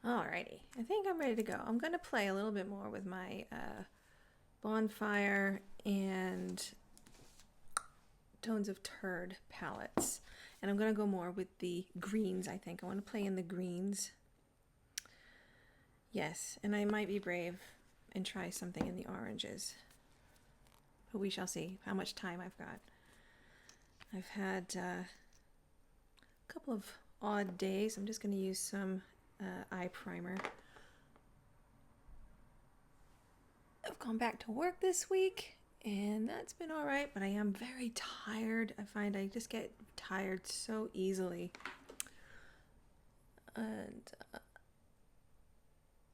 Alrighty, I think I'm ready to go. I'm going to play a little bit more with my Bonfire and Tones of Turd palettes. And I'm going to go more with the greens, I think. I want to play in the greens. Yes, and I might be brave and try something in the oranges. But we shall see how much time I've got. I've had a couple of odd days. I'm just going to use some eye primer. I've gone back to work this week and that's been all right, but I am very tired. I find I just get tired so easily. And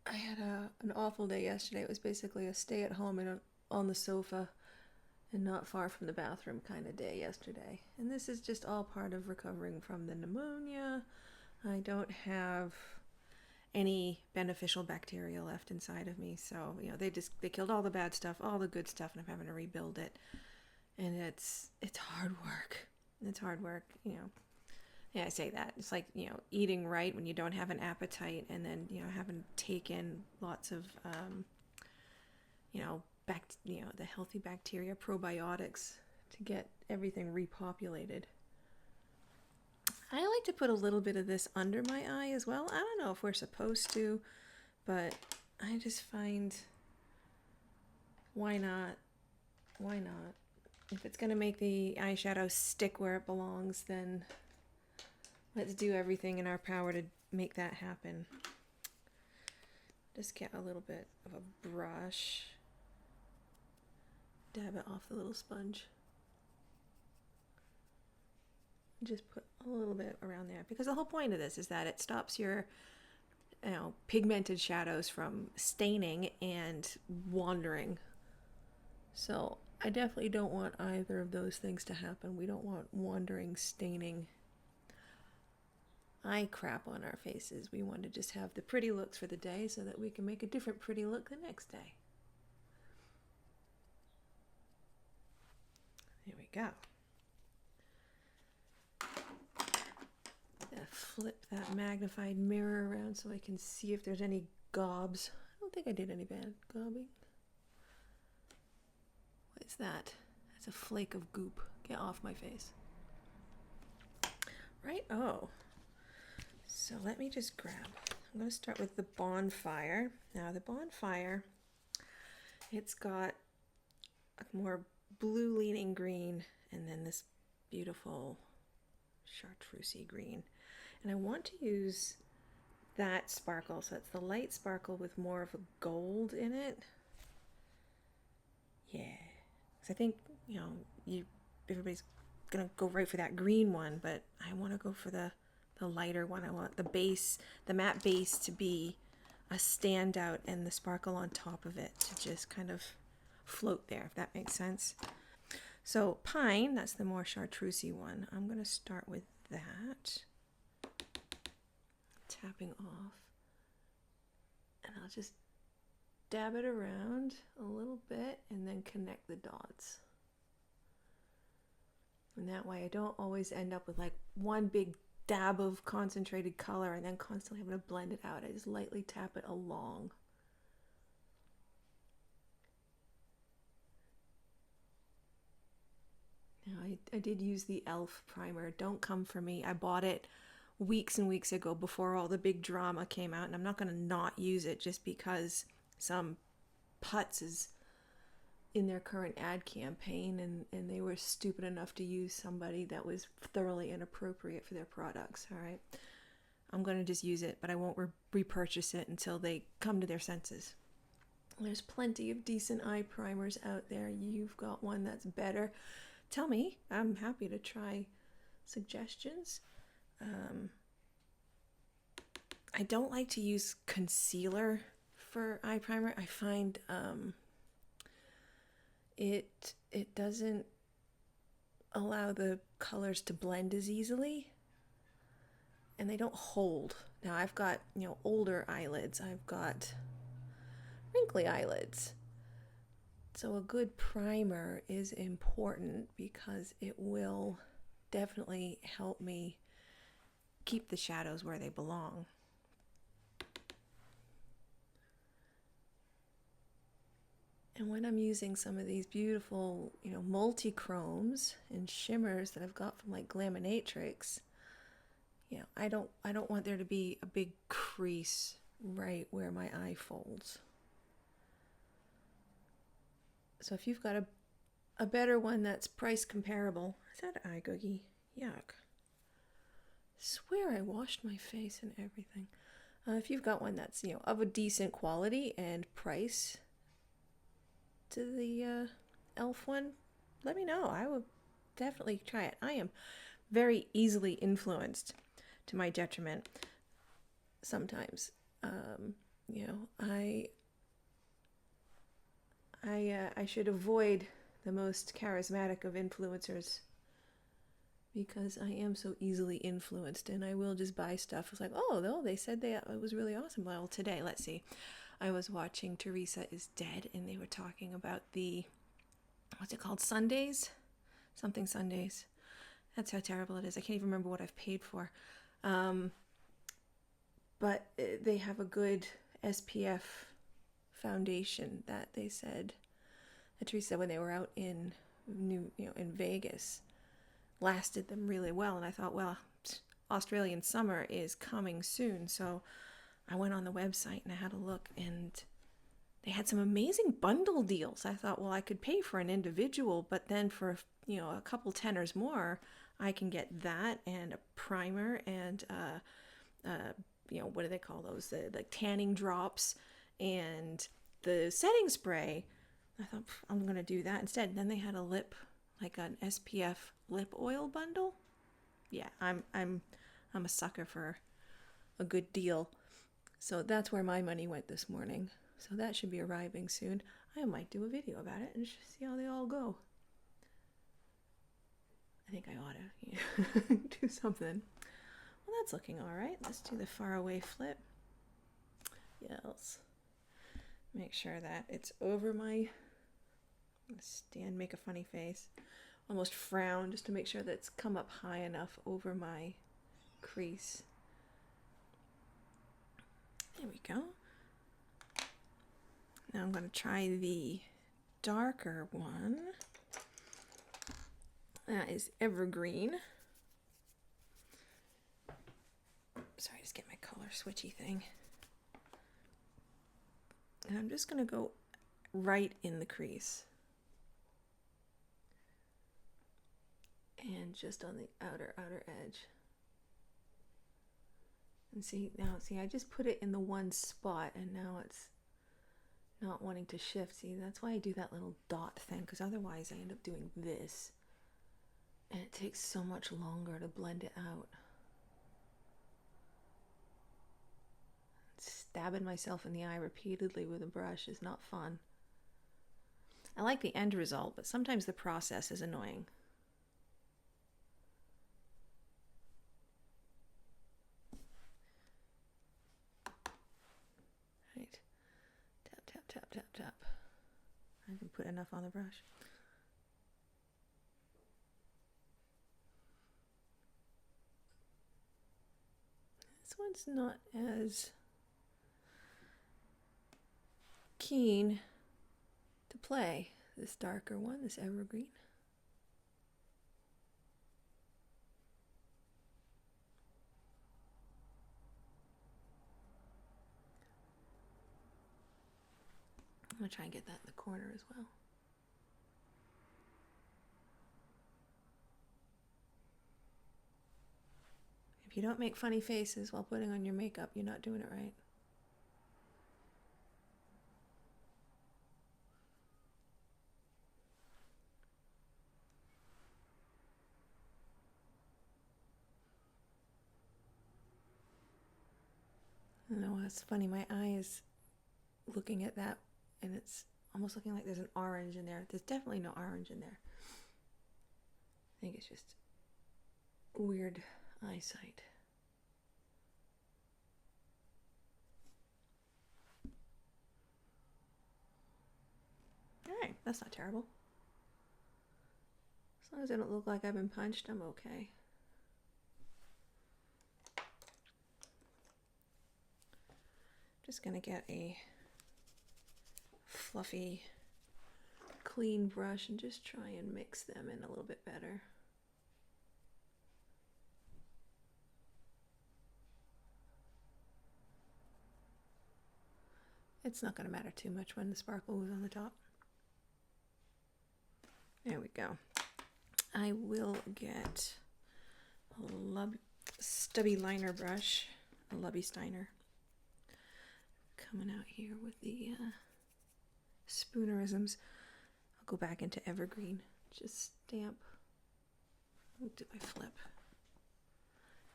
I had an awful day yesterday. It was basically a stay at home and on the sofa and not far from the bathroom kind of day yesterday. And this is just all part of recovering from the pneumonia. I don't have any beneficial bacteria left inside of me, so they killed all the bad stuff, all the good stuff, and I'm having to rebuild it. And it's hard work. It's hard work. Yeah, I say that. It's like, eating right when you don't have an appetite, and then, having taken lots of, the healthy bacteria, probiotics, to get everything repopulated. I like to put a little bit of this under my eye as well. I don't know if we're supposed to, but I just find, why not? Why not? If it's going to make the eyeshadow stick where it belongs, then let's do everything in our power to make that happen. Just get a little bit of a brush. Dab it off the little sponge. Just put a little bit around there, because the whole point of this is that it stops your pigmented shadows from staining and wandering. So I definitely don't want either of those things to happen. We don't want wandering, staining eye crap on our faces. We want to just have the pretty looks for the day so that we can make a different pretty look the next day. There we go. Flip that magnified mirror around so I can see if there's any gobs. I don't think I did any bad gobbing. What is that? That's a flake of goop. Get off my face. Right? Oh. So let me just grab. I'm going to start with the Bonfire. Now the Bonfire, it's got a more blue leaning green and then this beautiful chartreusey green. And I want to use that sparkle, so it's the light sparkle with more of a gold in it. Yeah, because I think, everybody's gonna go right for that green one, but I want to go for the lighter one. I want the base, the matte base, to be a standout and the sparkle on top of it to just kind of float there, if that makes sense. So Pine, that's the more chartreusey one. I'm going to start with that. Tapping off. And I'll just dab it around a little bit and then connect the dots. And that way I don't always end up with like one big dab of concentrated color and then constantly having to blend it out. I just lightly tap it along. Now, I did use the e.l.f. primer. Don't come for me. I bought it weeks and weeks ago before all the big drama came out, and I'm not going to not use it just because some putz is in their current ad campaign and they were stupid enough to use somebody that was thoroughly inappropriate for their products. All right, I'm going to just use it, but I won't repurchase it until they come to their senses. There's plenty of decent eye primers out there. You've got one that's better. Tell me. I'm happy to try suggestions. I don't like to use concealer for eye primer. I find it doesn't allow the colors to blend as easily, and they don't hold. Now I've got older eyelids. I've got wrinkly eyelids. So a good primer is important because it will definitely help me keep the shadows where they belong. And when I'm using some of these beautiful, multi-chromes and shimmers that I've got from like Glaminatrix, I don't want there to be a big crease right where my eye folds. So if you've got a better one that's price comparable, is that eye googie? Yuck. Swear I washed my face and everything. If you've got one that's, of a decent quality and price to the e.l.f. one, let me know. I will definitely try it. I am very easily influenced to my detriment sometimes. I should avoid the most charismatic of influencers because I am so easily influenced, and I will just buy stuff. It's like, oh, they said it was really awesome. Well, today, let's see. I was watching Teresa is Dead, and they were talking about the, what's it called, Sundays? Something Sundays. That's how terrible it is. I can't even remember what I've paid for. But they have a good SPF foundation that they said, that Teresa said when they were out in in Vegas, lasted them really well. And I thought, well, Australian summer is coming soon. So I went on the website and I had a look, and they had some amazing bundle deals. I thought, well, I could pay for an individual, but then for, a couple tenors more, I can get that and a primer and, what do they call those? The like tanning drops and the setting spray. I thought, I'm going to do that instead. And then they had a lip, like an SPF lip oil bundle. Yeah, I'm a sucker for a good deal. So that's where my money went this morning. So that should be arriving soon. I might do a video about it and just see how they all go. I think I ought to do something. Well, that's looking all right. Let's do the faraway flip. Yes. Make sure that it's over my... stand, make a funny face. Almost frown just to make sure that it's come up high enough over my crease. There we go. Now I'm going to try the darker one. That is Evergreen. Sorry, just get my color switchy thing. And I'm just going to go right in the crease. And just on the outer edge. And see, I just put it in the one spot, and now it's not wanting to shift. See, that's why I do that little dot thing, because otherwise I end up doing this. And it takes so much longer to blend it out. Stabbing myself in the eye repeatedly with a brush is not fun. I like the end result, but sometimes the process is annoying. Right. Tap, tap, tap, tap, tap. I can put enough on the brush. This one's not as keen to play, this darker one, this Evergreen. I'm going to try and get that in the corner as well. If you don't make funny faces while putting on your makeup, you're not doing it right. No, it's funny. My eye is looking at that, and it's almost looking like there's an orange in there. There's definitely no orange in there. I think it's just weird eyesight. All right, that's not terrible. As long as I don't look like I've been punched, I'm okay. Just gonna get a fluffy clean brush and just try and mix them in a little bit better. It's not going to matter too much when the sparkle was on the top. There we go. I will get a stubby liner brush, a Lubby Steiner. Coming out here with the spoonerisms. I'll go back into Evergreen. Just stamp. What did I flip?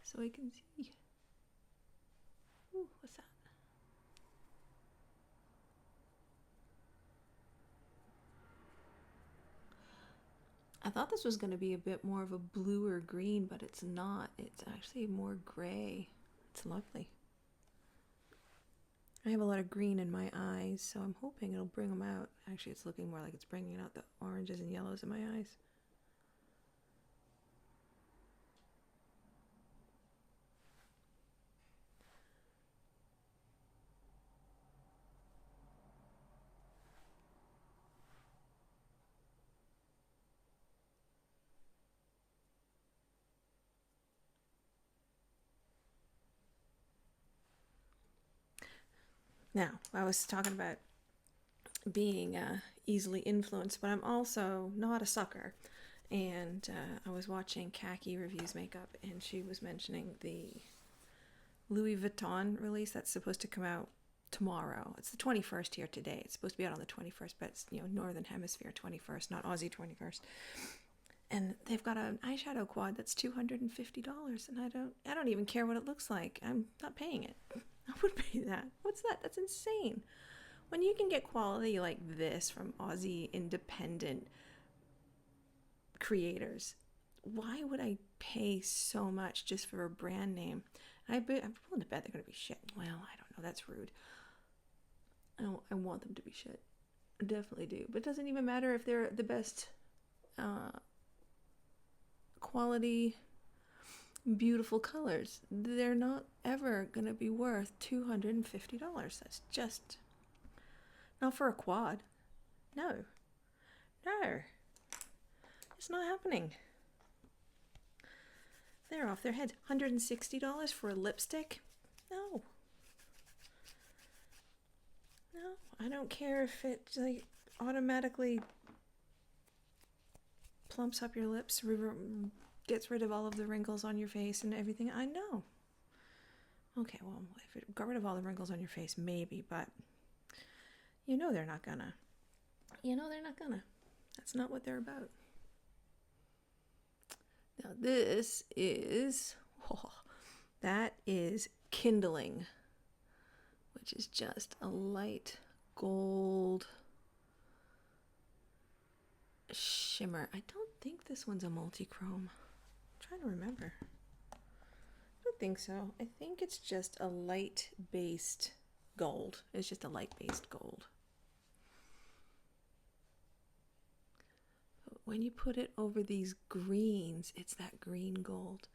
So I can see. Ooh, what's that? I thought this was going to be a bit more of a bluer green, but it's not. It's actually more gray. It's lovely. I have a lot of green in my eyes, so I'm hoping it'll bring them out. Actually, it's looking more like it's bringing out the oranges and yellows in my eyes. Now, I was talking about being easily influenced, but I'm also not a sucker. And I was watching Khaki Reviews Makeup, and she was mentioning the Louis Vuitton release that's supposed to come out tomorrow. It's the 21st here today. It's supposed to be out on the 21st, but it's, you know, Northern Hemisphere 21st, not Aussie 21st. And they've got an eyeshadow quad that's $250, and I don't even care what it looks like. I'm not paying it. I would pay that. What's that? That's insane. When you can get quality like this from Aussie independent creators, why would I pay so much just for a brand name? I'm willing to bet they're going to be shit. Well, I don't know. That's rude. I want them to be shit. I definitely do. But it doesn't even matter if they're the best quality, beautiful colors. They're not ever going to be worth $250. That's just not for a quad. No. It's not happening. They're off their heads. $160 for a lipstick? No, I don't care if it like automatically plumps up your lips, gets rid of all of the wrinkles on your face and everything. I know. Okay, well, if it got rid of all the wrinkles on your face, maybe, but you know they're not gonna. That's not what they're about. Now this is, that is Kindling, which is just a light gold shimmer. I don't think this one's a multi-chrome. I'm trying to remember. I don't think so. I think it's just a light-based gold. It's just a light-based gold. But when you put it over these greens, it's that green gold.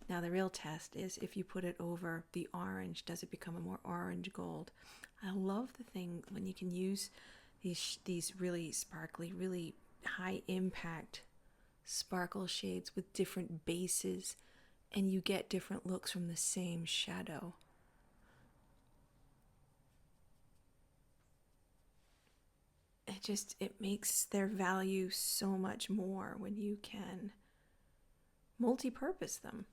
Now the real test is if you put it over the orange, does it become a more orange gold? I love the thing when you can use these really sparkly, really high impact sparkle shades with different bases, and you get different looks from the same shadow. It makes their value so much more when you can multi-purpose them.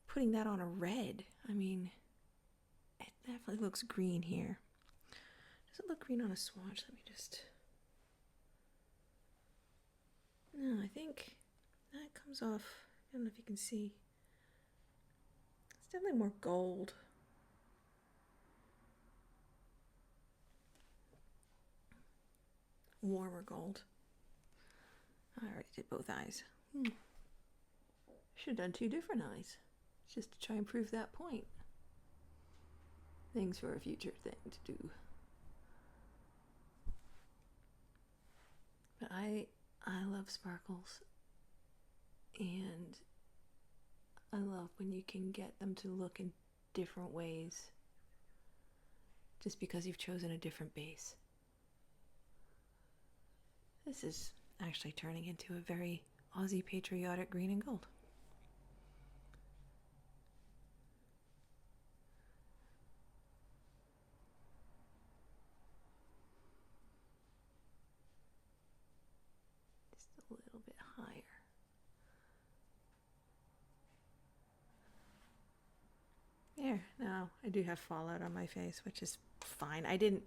Putting that on a red, I mean, it definitely looks green here. Does it look green on a swatch? Let me just... No, I think that comes off. I don't know if you can see. It's definitely more gold. Warmer gold. I already did both eyes. Should have done two different eyes, just to try and prove that point. Things for a future thing to do. But I love sparkles, and I love when you can get them to look in different ways just because you've chosen a different base. This is actually turning into a very Aussie patriotic green and gold. Just a little bit higher. There, now I do have fallout on my face, which is fine. I didn't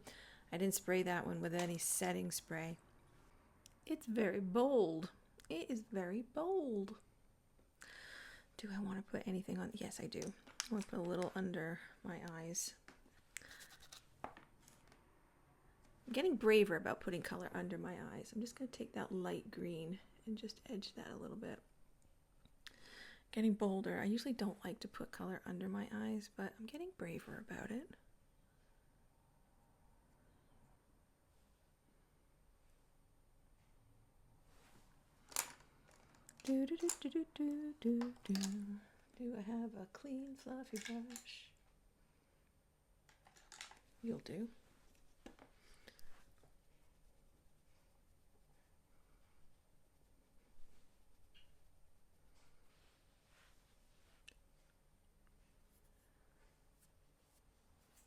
spray that one with any setting spray. It's very bold. It is very bold. Do I want to put anything on? Yes, I do. I want to put a little under my eyes. I'm getting braver about putting color under my eyes. I'm just going to take that light green and just edge that a little bit. Getting bolder. I usually don't like to put color under my eyes, but I'm getting braver about it. Do I have a clean, fluffy brush? You'll do.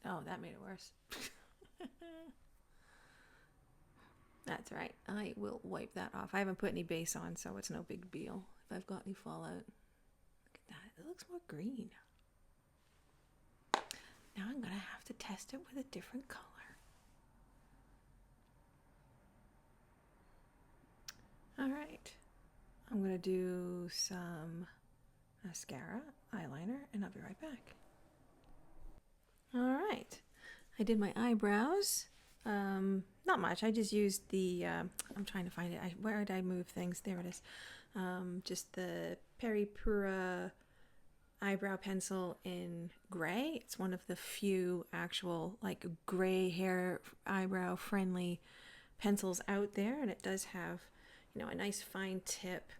Oh, that made it worse. That's right. I will wipe that off. I haven't put any base on, so it's no big deal if I've got any fallout. Look at that. It looks more green. Now I'm going to have to test it with a different color. All right. I'm going to do some mascara, eyeliner, and I'll be right back. All right. I did my eyebrows. Not much. I just used the, I'm trying to find it. Where did I move things? There it is. Just the Peripura eyebrow pencil in gray. It's one of the few actual like gray hair eyebrow friendly pencils out there. And it does have, you know, a nice fine tip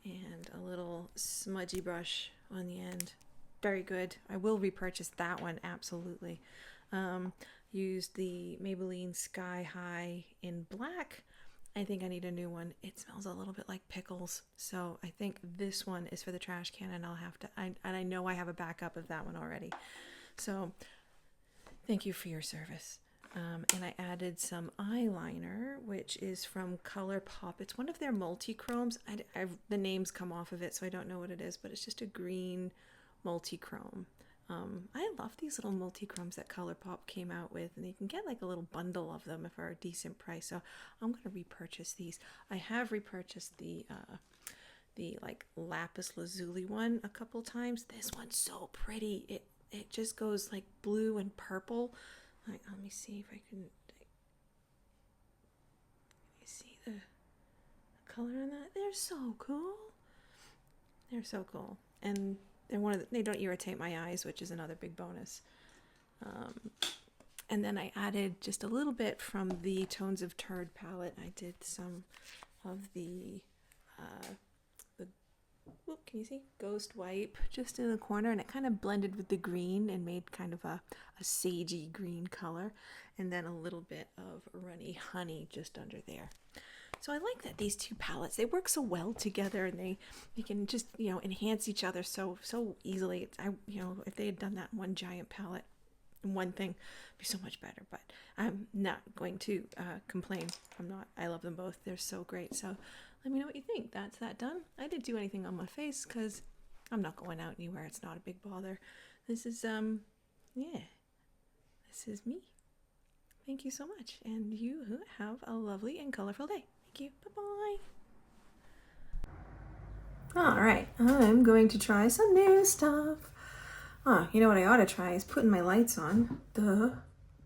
and a little smudgy brush on the end. Very good. I will repurchase that one. Absolutely. Used the Maybelline Sky High in black. I think I need a new one. It smells a little bit like pickles, so I think this one is for the trash can, and I'll have to, and I know I have a backup of that one already. So thank you for your service. And I added some eyeliner, which is from ColourPop. It's one of their multi-chromes. The names come off of it, so I don't know what it is, but it's just a green multi-chrome. I love these little multi-chromes that ColourPop came out with, and you can get like a little bundle of them for a decent price. So I'm going to repurchase these. I have repurchased the like lapis lazuli one a couple times. This one's so pretty. It just goes like blue and purple. Like, let me see if I can. You see the color on that? They're so cool. They're so cool, and they don't irritate my eyes, which is another big bonus. And then I added just a little bit from the Tones of Turd palette. I did some of the whoop, can you see? Ghost Wipe just in the corner, and it kind of blended with the green and made kind of a sagey green color. And then a little bit of Runny Honey just under there. So I like that these two palettes, they work so well together, and they can just, you know, enhance each other so easily. You know, if they had done that in one giant palette, one thing, it'd be so much better. But I'm not going to complain. I love them both. They're so great. So let me know what you think. That's that done. I didn't do anything on my face because I'm not going out anywhere. It's not a big bother. This is yeah, this is me. Thank you so much, and you have a lovely and colorful day. Thank you. Bye-bye. All right, I'm going to try some new stuff. You know what I ought to try is putting my lights on. Duh.